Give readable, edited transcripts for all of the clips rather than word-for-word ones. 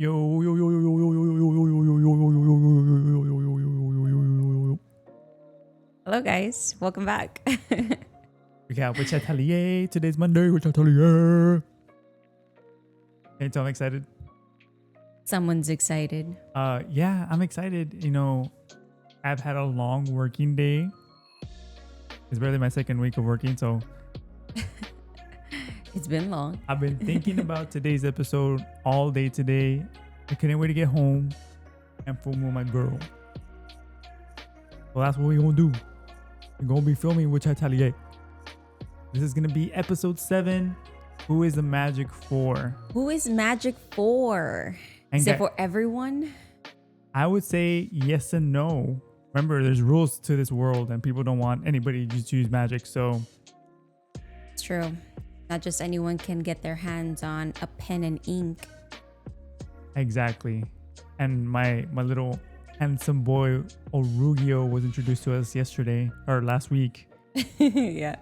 Yo yo yo yo yo yo yo yo yo yo yo yo yo yo. Hello guys, welcome back. We got which atelier. Today's Monday, which atelier. Can't tell I'm excited. Someone's excited. Yeah, I'm excited. You know, I've had a long working day. It's barely my second week of working, so It's been long. I've been thinking about today's episode all day today. I couldn't wait to get home and film with my girl. Well, that's what we're gonna do. We're gonna be filming which atelier. This is gonna be episode 7. Who is the Magic 4? Who is Magic 4? Is it for everyone? I would say yes and no. Remember, there's rules to this world and people don't want anybody to just use magic, so. It's true. Not just anyone can get their hands on a pen and ink. Exactly. And my little handsome boy Orugio was introduced to us yesterday or last week. Yeah.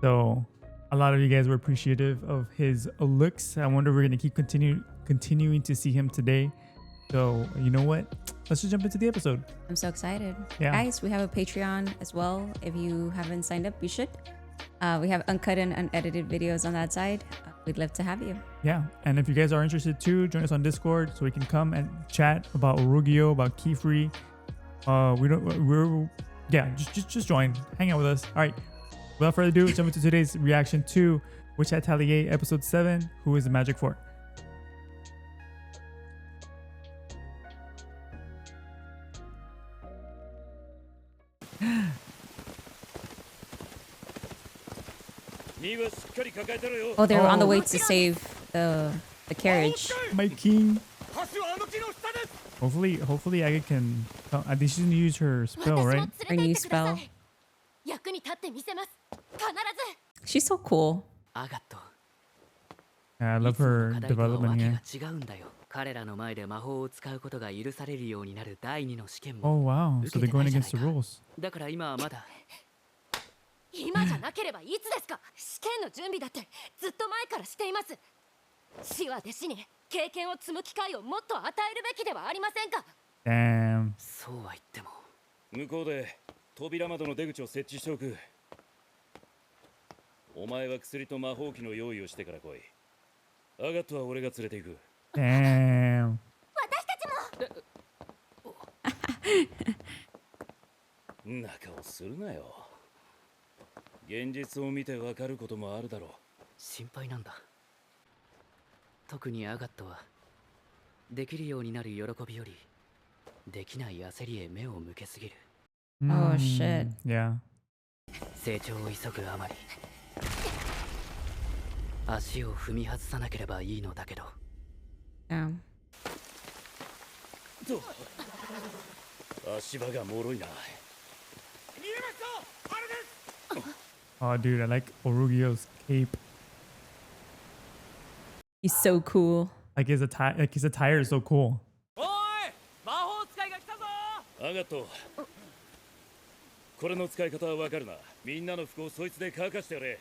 So a lot of you guys were appreciative of his looks. I wonder if we're gonna keep continuing to see him today. So you know what? Let's just jump into the episode. I'm so excited. Yeah. Guys, we have a Patreon as well. If you haven't signed up, you should. We have uncut and unedited videos on that side. We'd love to have you. Yeah, and if you guys are interested too, join us on Discord so we can come and chat about Orugio, about Keyfree. Just join, hang out with us. All right, without further ado, jump into today's reaction to Which Atelier episode 7. Who is the Magic 4? Oh, they're on the way to save the carriage. My king. Hopefully Aga can. I think she's gonna use her spell, right? Her new spell. She's so cool. Yeah, I love her development here. Oh wow, so they're going against the rules. 今じゃなければいつですか。試験の準備だってずっと前からしています。師は弟子に経験を積む機会をもっと与えるべきではありませんか。 Damn. そうは言っても向こうで扉窓の出口を設置しておく。お前は薬と魔法機の用意をしてから来い。アガットは俺が連れて行く。 Damn. 私たちも。中をするなよ。現実を見てわかることもあるだろう。心配なんだ。特にアガットはできるようになる喜びよりできない焦りへ目を向けすぎる。Oh shit. Yeah. 成長を急ぐあまり足を踏み外さなければいいのだけど。Yeah. 足場が脆いな。 Oh, dude, I like Orugio's cape. He's so cool. Like his attire is so cool. アガット、これの使い方はわかるな。みんなの服をそいつで乾かしてやれ。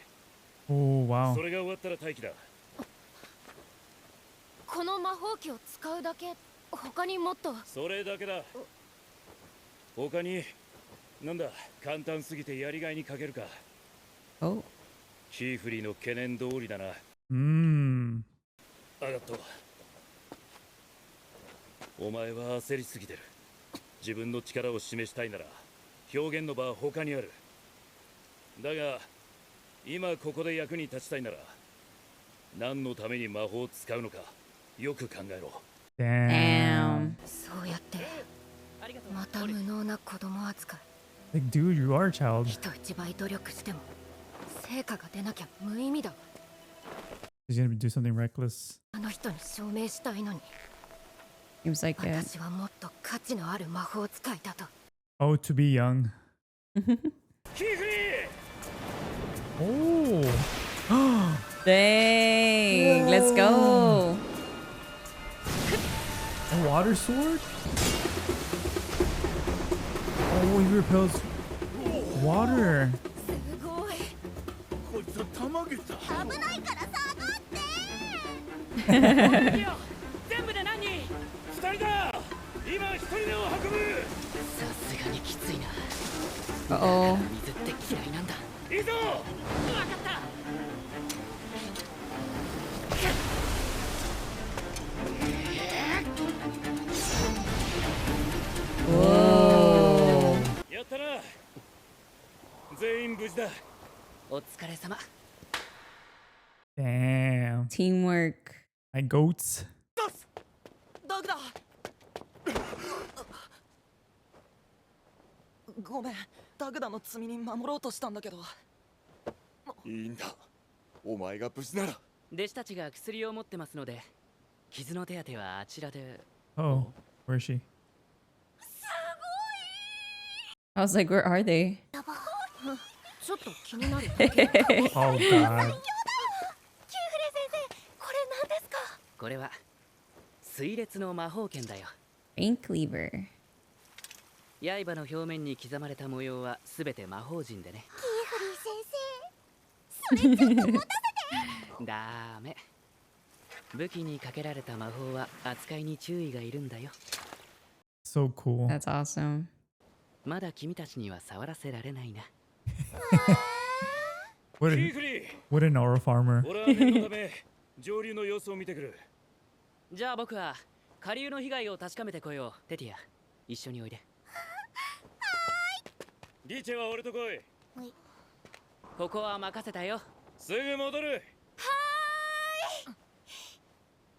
Oh, wow. それが終わったら待機だ。この魔法機を使うだけ、他にもっと。それだけだ。他に、なんだ、簡単すぎてやりがいにかけるか。 Oh. キーフリーの懸念通りだな。アガット、お前は焦りすぎてる。自分の力を示したいなら表現の場は他にある。だが今ここで役に立ちたいなら何のために魔法を使うのかよく考えろ。 Damn. そうやってまた無能な子供扱い。 Like, dude, you are a child. 人一倍努力しても成果が出なきゃ無意味だ。 He's gonna do something reckless. あの人に証明したいのに。 Seems like it. 私はもっと価値のある魔法使いだと。 Oh, to be young. キーフリー。 Oh. Dang. Let's go. A water sword? Oh, he repels water. すごい。こいつはたまげた。危ないから下がって。全部で何人？今一人目を運ぶ。さすがにきついな。 Uh-oh. 水って嫌いなんだ。いいぞ。わかった。 Whoa. やったな。全員無事だ。お疲れ様。 Damn. Teamwork. My goats. ダグだ。ごめん、ダグダの罪に守ろうとしたんだけど。いいんだ。お前が無事なら。弟子たちが薬を持ってますので、傷の手当てはあちらで。 Oh, where is she? I was like, where are they? ちょっと気になる。 Oh god. キューフレ先生、これ何ですか？これは水裂の魔法剣だよ。 Rain Cleaver. 刃の表面に刻まれた模様はすべて魔法陣でね。キーフリー先生、それちょっと持たせて。ダメ。武器にかけられた魔法は扱いに注意がいるんだよ。 So cool. That's awesome. まだ君たちには触らせられないな。 What キ an, ーフリー、 what an aura farmer. 俺は念のため上流の様子を見てくる。じゃあ僕は下流の被害を確かめてこよう。テティア、一緒においで。リチェは俺と来い。ここは任せたよ。すぐ戻る。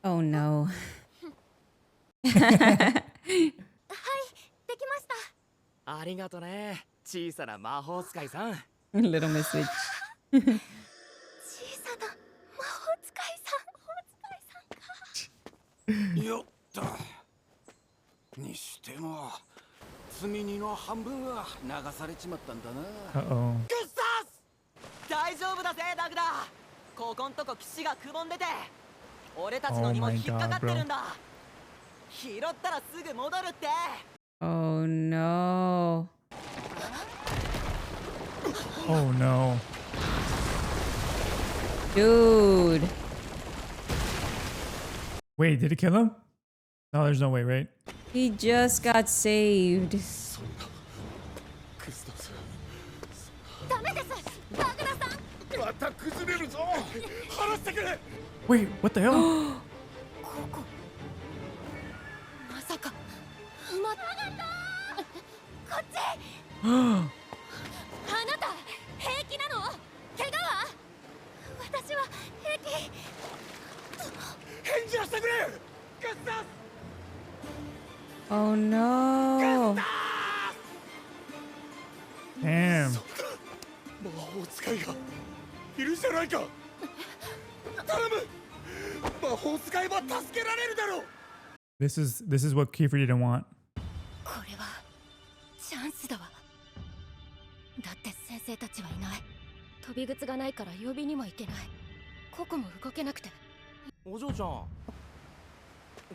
Oh no. はい、できました。ありがとね。小さな魔法使いさん。Little Miss Witch. 小さな魔法使いさん。よっと。にしても積み荷の半分は流されちまったんだな。Uh-oh. グッサス。大丈夫だぜダグだ。ここんとこ岸がくぼんでて、俺たちの荷も引っかかってるんだ。拾ったらすぐ戻るって。 Oh no. Oh no. Dude. Wait, did it kill him? No, there's no way, right? He just got saved. ダメです、ダグダさん。また崩れるぞ。離してくれ。 Wait, what the hell? ここ。まさか。埋まった。こっち。あなた平気なの？怪我は？私は平気。返事をしてくれ。グッサス。 Oh no. Damn. 魔法使いがいるじゃないか。頼む。魔法使いは助けられるだろう。 This is what Kiefer didn't want. これはチャンスだわ。だって先生たちはいない。飛び靴がないから呼びにも行けない。ココも動けなくて。お嬢ちゃん、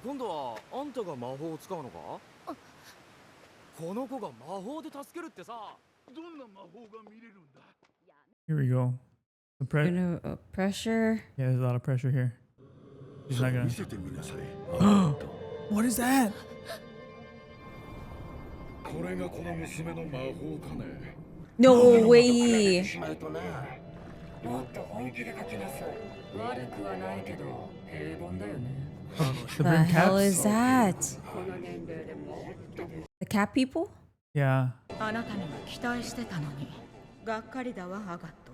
今度はあんたが魔法を使うのか？この子が魔法で助けるってさ。どんな魔法が見れるんだ。 Here we go. The Pressure. Yeah, there's a lot of pressure here. He's not 見 gonna. せてみなさい。 What is that? これがこの娘の魔法かね。 No way. しまうとな。もっと本気で書きなさい。悪くはないけど平凡だよね。 The The brim hell caps? is that? この年齢でもっと The cat people? Yeah. あなたには期待してたのに。がっかりだわアガット。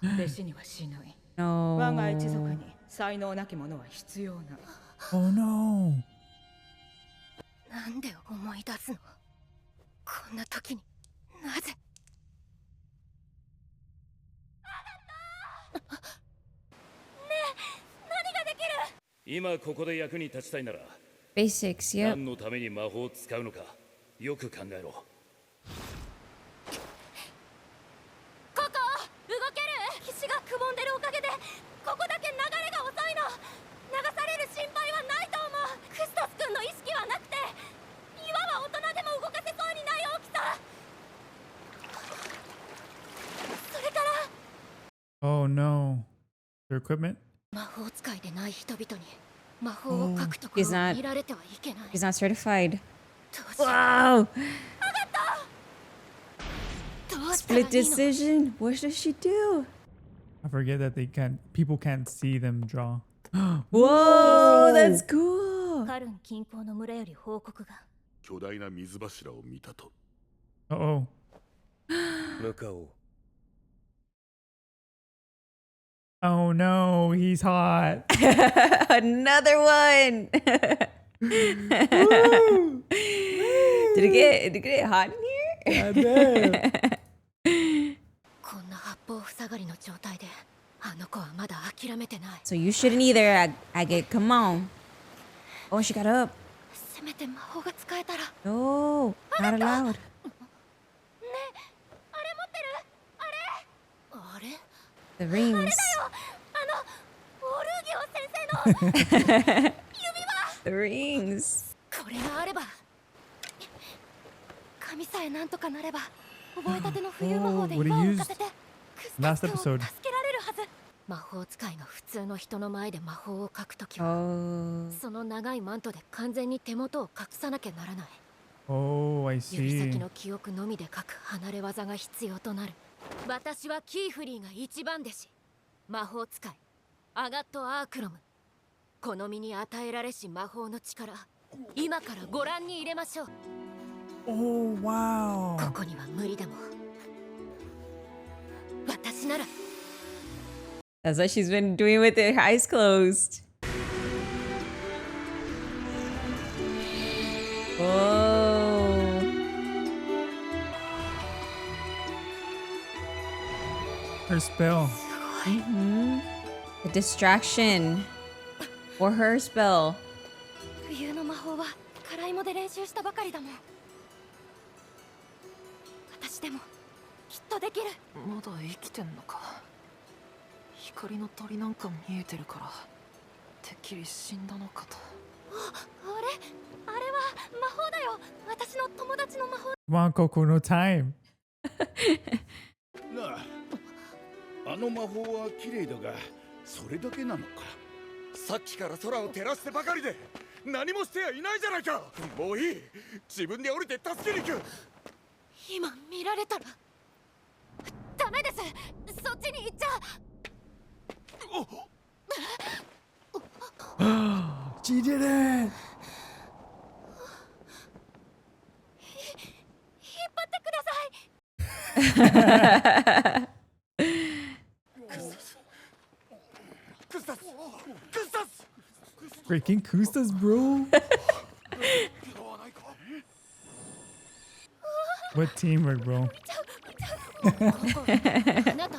弟子にはしない。 No. 我が一族に才能なき者は必要な。 Oh no. なんで思い出すの？こんな時になぜ？ねえ、何ができる？今ここで役に立ちたいなら Basics, yep. 何のために魔法を使うのかよく考えろ。ココ、動ける？岸がくぼんでるおかげでここだけ流れが遅いの。流される心配はないと思う。クストス君の意識はなくて、岩は大人でも動かせそうにない大きさ。それから Oh no. Their equipment? 魔法使いでない人々に魔法を書くところ he's not- を見られてはいけない。 He's not certified. Wow. どうしたらいい Split の？ decision. What does she do? I forget that people can't see them draw. Whoa, that's cool. カルン近郊の村より報告が。巨大な水柱を見たと。 Uh-oh. 向かおう。 Oh no, he's hot. Another one. Did it get hot in here? God damn. こんな八方塞がりの状態で、あの子はまだ諦めてない。 So you shouldn't either, Agate. Come on. Oh, she got up. せめて魔法が使えたら。 No, not allowed. ねえ、あれ持ってる？あれ？ The rings. オルギオ先生の The rings. これがあれば、神さえなんとかなれば、覚えたての冬魔法で Oh, what 岩を he 浮かせて、クスタ last ス君を episode. 助けられるはず。魔法使いが普通の人の前で魔法を書くときは、 Oh. その長いマントで完全に手元を隠さなきゃならない。 Oh, I 指先 see. の記憶のみで書く離れ技が必要となる。私はキーフリーが一番弟子。魔法使いアガット・アークロム。この身に与えられし魔法の力、今からご覧に入れましょう。 Oh, wow. ここには無理でも私なら。 That's what she's been doing with her eyes closed. Whoa. Her spell. The distraction. Or her spell. 冬の魔法は辛いもで練習したばかりだもん。私でもきっとできる。まだ生きてんのか。光の鳥なんか見えてるからてっきり死んだのかと。あれは魔法だよ。私の友達の魔法。 Come on, Coco, no time. なあ、あの魔法は綺麗だが、それだけなのか。さっきから空を照らしてばかりで何もしてはいないじゃないか。もういい。自分で降りて助けに行く。今見られたらダメです。そっちに行っちゃ。 She did it. 引っ張ってください。クスタス、クスタス。 Freaking Kustas, bro. What teamwork, bro? あなた。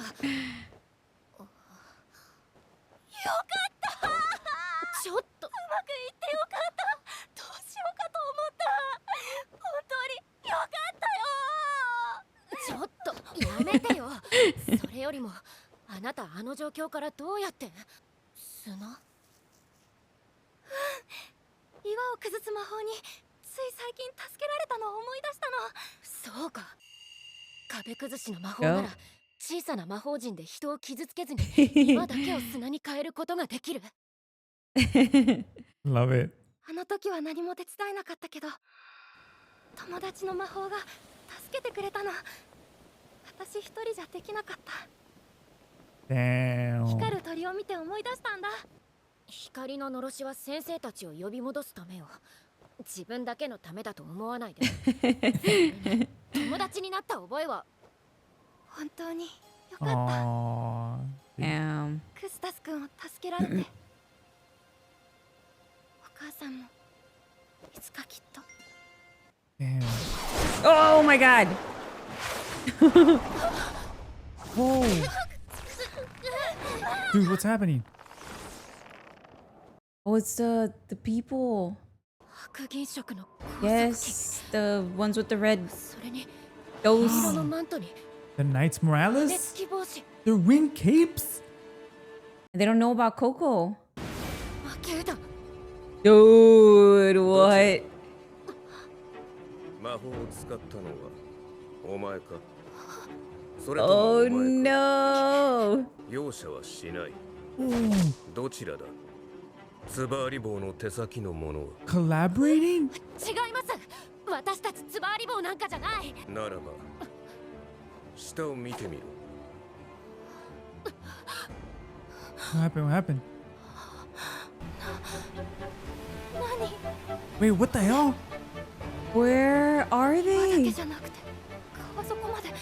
ちょっとうまくいってよかった。どうしようかと思った。本当によかったよ。ちょっとやめてよ。それよりもあなたあの状況からどうやって砂？岩を崩す魔法につい最近助けられたのを思い出したの。そうか。壁崩しの魔法なら小さな魔法陣で人を傷つけずに岩だけを砂に変えることができる。 Love it. あの時は何も手伝えなかったけど、友達の魔法が助けてくれたの。私一人じゃできなかった。 Damn. 光る鳥を見て思い出したんだ。光ののろしは先生たちを呼び戻すためよ。自分だけのためだと思わないで。友達になった覚えは本当によかった。 Aww. Damn. クスタス君を助けられて。お母さんもいつかきっと。 Damn. Oh my god. Whoa. Dude, what's happening? Oh, it's the people. 白銀色の Yes, the ones with the red. それに Those. 色のマントに The Knights 熱 Morales? 気帽子。 The winged capes? They don't know about Coco. 負けだ。 Dude, what? 魔法を使ったのはお前か。それとも Oh お前か。 no. 容赦はしない。 Ooh, どちらだ。つばり棒の手先のものは。 collaborating? 違います。私たちつばわり棒なんかじゃない。ならば下を見てみろ。 What happened? What happened? 何？ Wait, what the hell? Where are だけ they? じゃなくて川底まで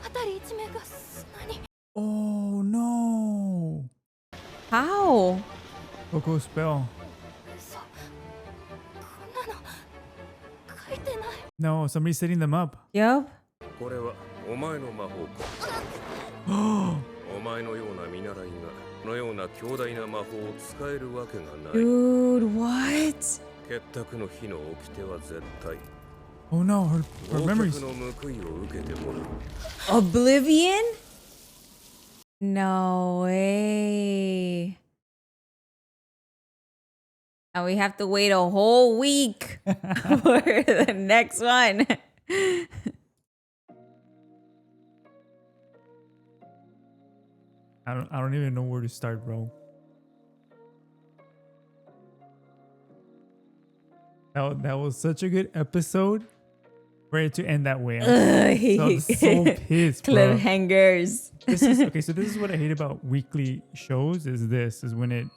辺り一面が砂に。 Oh no! How? Coco spell. 嘘。こんなの書いてない。 No, somebody's setting them up. Yup. これはお前の魔法か。お前のような見習いがこのような強大な魔法を使えるわけがない。 Dude, what? 結託の日の掟は絶対。 Oh no, her 忘 memories. 却の報いを受けてもらう。 Oblivion? No way. Now we have to wait a whole week for the next one. I don't even know where to start, bro. That was such a good episode. For it to end that way. I'm so pissed, bro. Cliffhangers. This is okay, so this is what I hate about weekly shows is when you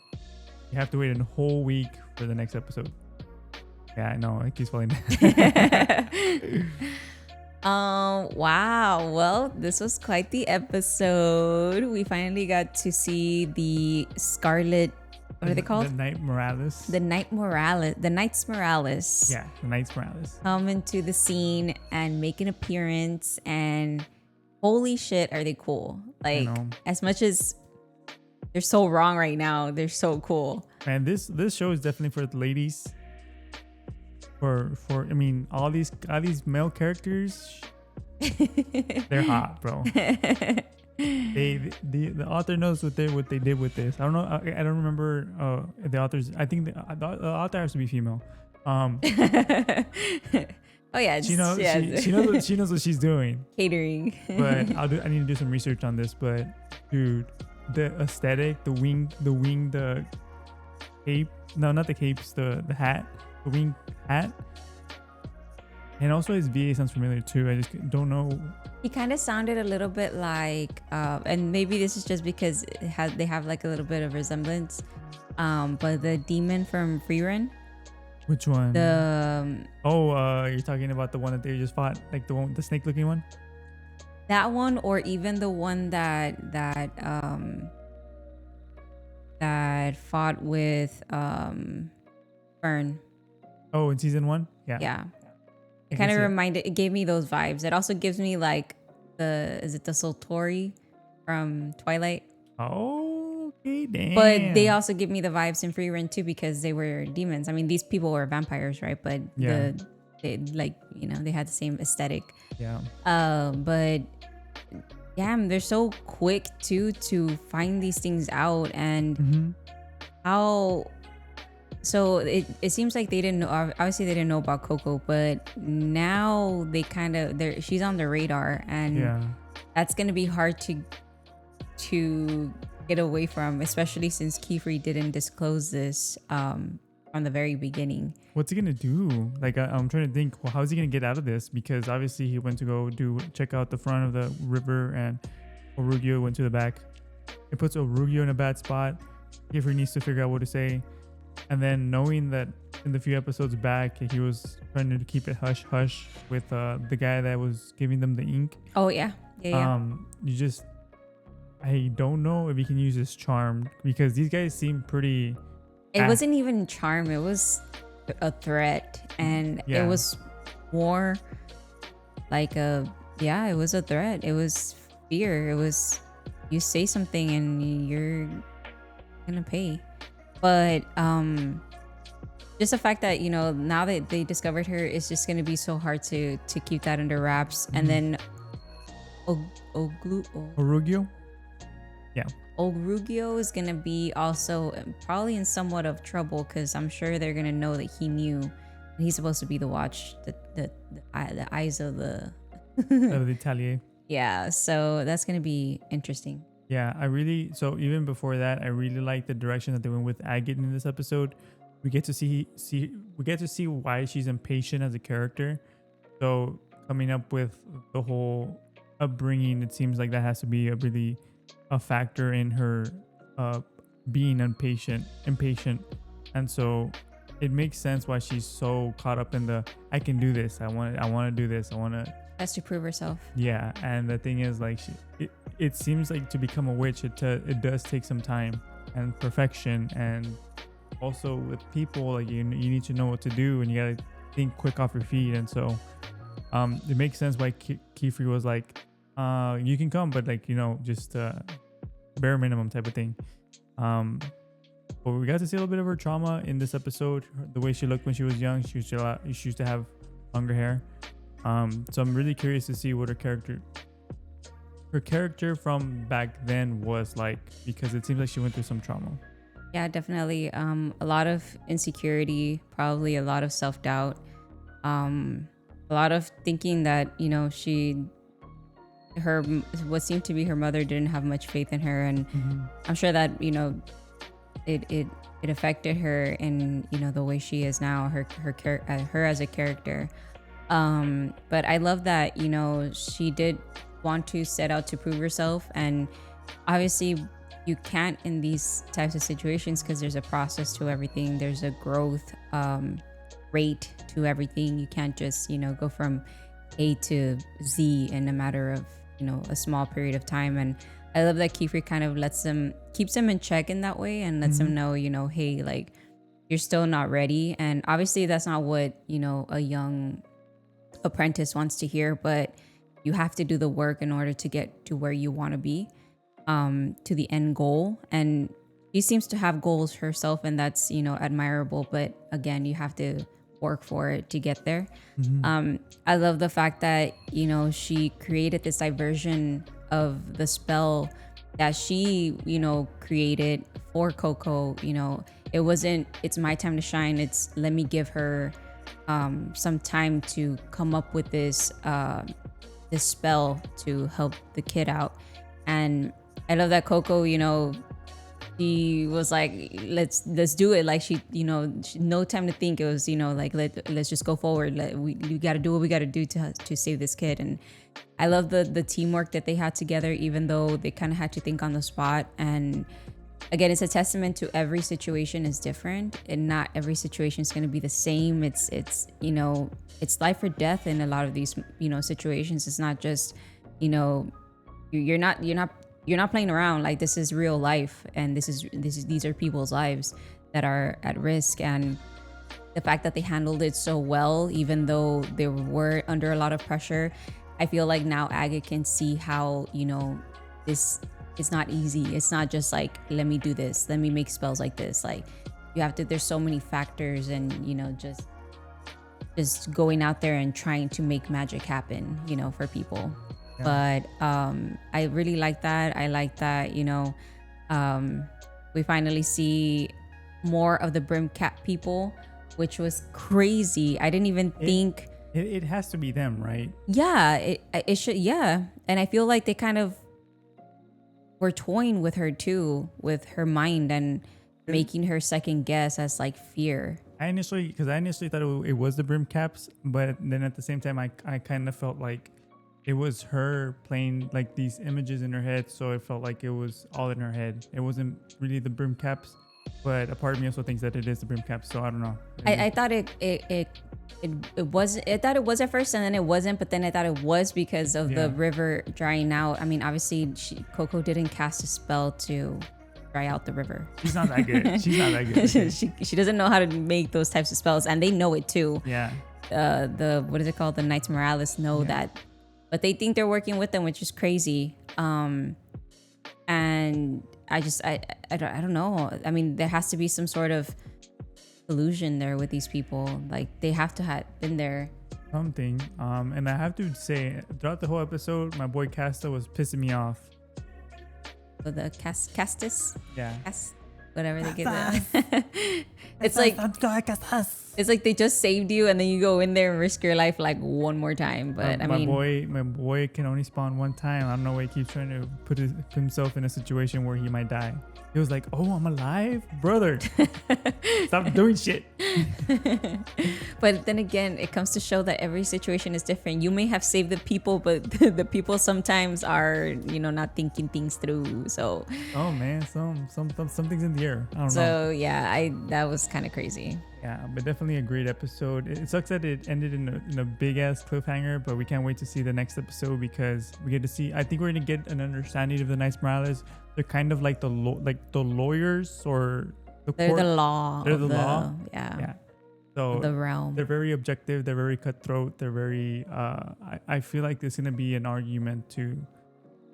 have to wait a whole week for the next episode. Yeah, I know, it keeps falling down. Wow. Well, this was quite the episode. We finally got to see the Scarlet, what are they called? The Knight Morales. The Knights Morales. Yeah, the Knights Morales. Come into the scene and make an appearance, and holy shit, are they cool. Like, as much as they're so wrong right now, they're so cool. And this show is definitely for the ladies. For I mean, all these male characters, they're hot, bro. The author knows what they did with this. I don't know. I don't remember the authors. I think the author has to be female. Oh yeah, she knows. yeah. She knows what she's doing. Catering. But I need to do some research on this. But dude, the aesthetic, the cape. No, not the capes. The hat. The wing hat. And also his VA sounds familiar too. I just don't know. He kind of sounded a little bit like, and maybe this is just because they have like a little bit of resemblance. But the demon from Free Run. Which one? You're talking about the one that they just fought, like the snake looking one. That one, or even the one that fought with Fern. Oh, in season 1? Yeah. Yeah. It kind of it gave me those vibes. It also gives me like the Soltori from Twilight. Oh, okay, damn. But they also give me the vibes in Free Run too, because they were demons. I mean, these people were vampires, right? But yeah, they had the same aesthetic. Yeah. But damn, they're so quick too to find these things out, and how. So it seems like they didn't know. Obviously, they didn't know about Coco, but now they she's on the radar, and that's gonna be hard to get away from, especially since Kiefer didn't disclose this from the very beginning. What's he gonna do? Like I'm trying to think. Well, how's he gonna get out of this? Because obviously he went to go check out the front of the river, and Orugio went to the back. It puts Orugio in a bad spot. Kiefer needs to figure out what to say. And then knowing that in the few episodes back, he was trying to keep it hush hush with the guy that was giving them the ink. Oh yeah. I don't know if he can use his charm, because these guys seem pretty. It wasn't even charm. It was a threat, and it was more like it was a threat. It was fear. It was, you say something and you're gonna pay. But just the fact that, now that they discovered her, it's just going to be so hard to keep that under wraps. And then Orugio? Yeah. Orugio is going to be also probably in somewhat of trouble, because I'm sure they're going to know that he knew he's supposed to be the watch, the eyes of the... of the ATELIER. Yeah, so that's going to be interesting. Yeah, so even before that, I really like the direction that they went with Agate in this episode. we get to see why she's impatient as a character. So coming up with the whole upbringing, it seems like that has to be a factor in her being impatient. And so it makes sense why she's so caught up in the I can do this, I want to do this, has to prove herself. Yeah. And the thing is, like, it seems like to become a witch, it does take some time and perfection, and also with people, like, you need to know what to do, and you gotta think quick off your feet. And so it makes sense why Kiefer was like, you can come, but, like, just bare minimum type of thing. But we got to see a little bit of her trauma in this episode. The way she looked when she was young, she used to have longer hair. So I'm really curious to see what her character from back then was like, because it seems like she went through some trauma. Yeah, definitely. A lot of insecurity, probably a lot of self-doubt, a lot of thinking that, what seemed to be her mother didn't have much faith in her. And I'm sure that, it affected her in, the way she is now, her as a character. But I love that, she did want to set out to prove herself, and obviously you can't in these types of situations because there's a process to everything. There's a growth rate to everything. You can't just, go from A to Z in a matter of, a small period of time. And I love that Kiefer kind of keeps him in check in that way, and lets him know, hey, like, you're still not ready. And obviously that's not what, a young apprentice wants to hear, but you have to do the work in order to get to where you want to be, to the end goal. And she seems to have goals herself, and that's, admirable. But again, you have to work for it to get there. I love the fact that, she created this diversion of the spell that she, created for Coco. It wasn't, it's my time to shine. It's let me give her some time to come up with this spell to help the kid out. And I love that Coco, she was like, let's do it. Like, she no time to think. It was, like, let's just go forward. We got to do what we got to do to save this kid. And I love the teamwork that they had together, even though they kind of had to think on the spot. And again, it's a testament to every situation is different, and not every situation is going to be the same. It's life or death in a lot of these, situations. It's not just, you're not playing around. Like, this is real life, and these are people's lives that are at risk. And the fact that they handled it so well, even though they were under a lot of pressure, I feel like now Agate can see how, this it's not easy. It's not just like, let me do this, let me make spells like this. Like, you have to, there's so many factors, and just going out there and trying to make magic happen, for people. Yeah. But I really like that. I like that, we finally see more of the brim cap people, which was crazy. I didn't even think it has to be them, right? Yeah, it should. Yeah. And I feel like they kind of were toying with her too, with her mind, and making her second guess as like fear. I initially thought it was the brim caps, but then at the same time, I kind of felt like it was her playing like these images in her head. So it felt like it was all in her head. It wasn't really the brim caps, but a part of me also thinks that it is the brim caps. So I don't know. I thought it was. I thought it was at first, and then it wasn't. But then I thought it was because of the river drying out. I mean, obviously, Coco didn't cast a spell to dry out the river. She's not that good. She's not that good. she doesn't know how to make those types of spells, and they know it too. Yeah. The what is it called? The Knights Moralis know that, but they think they're working with them, which is crazy. And I don't know. I mean, there has to be some sort of illusion there with these people. Like, they have to have been there. Something. And I have to say, throughout the whole episode, my boy Casta was pissing me off. The Castus? Yeah. whatever they get. It's like they just saved you, and then you go in there and risk your life like one more time. But my boy can only spawn one time. I don't know why he keeps trying to put himself in a situation where he might die. He was like, "Oh, I'm alive, brother. Stop doing shit." But then again, it comes to show that every situation is different. You may have saved the people, but the people sometimes are, not thinking things through. So. Oh man, something's in the air. I don't know. So yeah, that was kind of crazy. Yeah, but definitely a great episode. It sucks that it ended in a big ass cliffhanger, but we can't wait to see the next episode because we get to see. I think we're gonna get an understanding of the Knights Morales. They're kind of like the lawyers or the They're court. the law. They're the law. Yeah. So the realm. They're very objective. They're very cutthroat. They're very. I feel like there's gonna be an argument to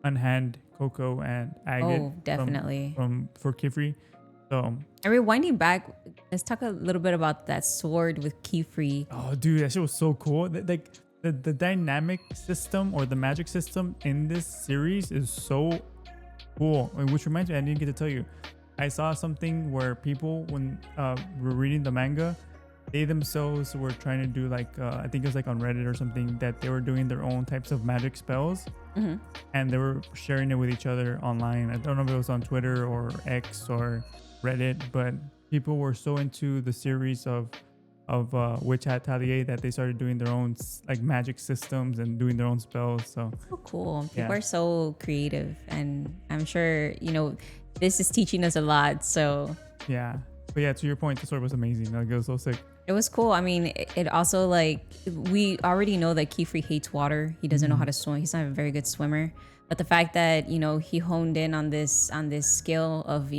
unhand Coco and Agate. Oh, definitely. For Kifri. So. And rewinding back, let's talk a little bit about that sword with Kifri. Oh, dude, that shit was so cool. Like the dynamic system or the magic system in this series is so cool. Which reminds me, I didn't get to tell you. I saw something where people, when were reading the manga, they themselves were trying to do like I think it was like on Reddit or something, that they were doing their own types of magic spells, and they were sharing it with each other online. I don't know if it was on Twitter or X or Reddit, but people were so into the series of Witch ATELIER that they started doing their own like magic systems and doing their own spells. So cool. People are so creative, and I'm sure this is teaching us a lot. So yeah, but yeah, to your point, the sword was amazing. Like, it was so sick. It was cool. I mean, it also, like, we already know that Kifri hates water. He doesn't know how to swim. He's not a very good swimmer. But the fact that he honed in on this skill of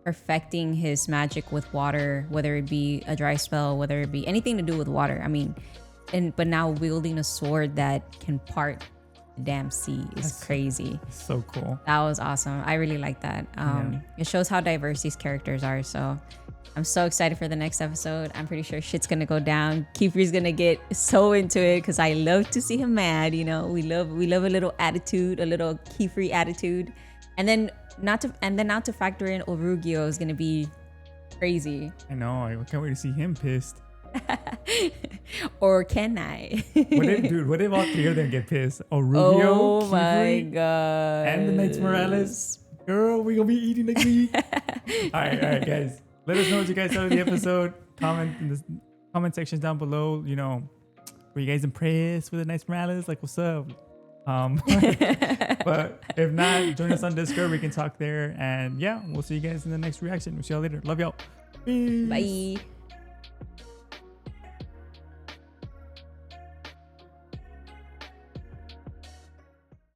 perfecting his magic with water, whether it be a dry spell, whether it be anything to do with water. I mean, but now wielding a sword that can part the damn sea is crazy. So cool. That was awesome. I really like that. It shows how diverse these characters are. So I'm so excited for the next episode. I'm pretty sure shit's gonna go down. Kifri's gonna get so into it because I love to see him mad. We love a little attitude, a little Kifri attitude, and then not to factor in Orugio is gonna be crazy. I know. I can't wait to see him pissed. Or can I? What if all three of them get pissed? Orugio, Kifri, my god, and the Knights Morales. Girl, we gonna be eating next week. all right, guys. Let us know what you guys thought of the episode. Comment in the comment sections down below. Were you guys impressed with the Knights Morales? Like, what's up? But if not, join us on Discord. We can talk there. And yeah, we'll see you guys in the next reaction. We'll see y'all later. Love y'all. Peace. Bye.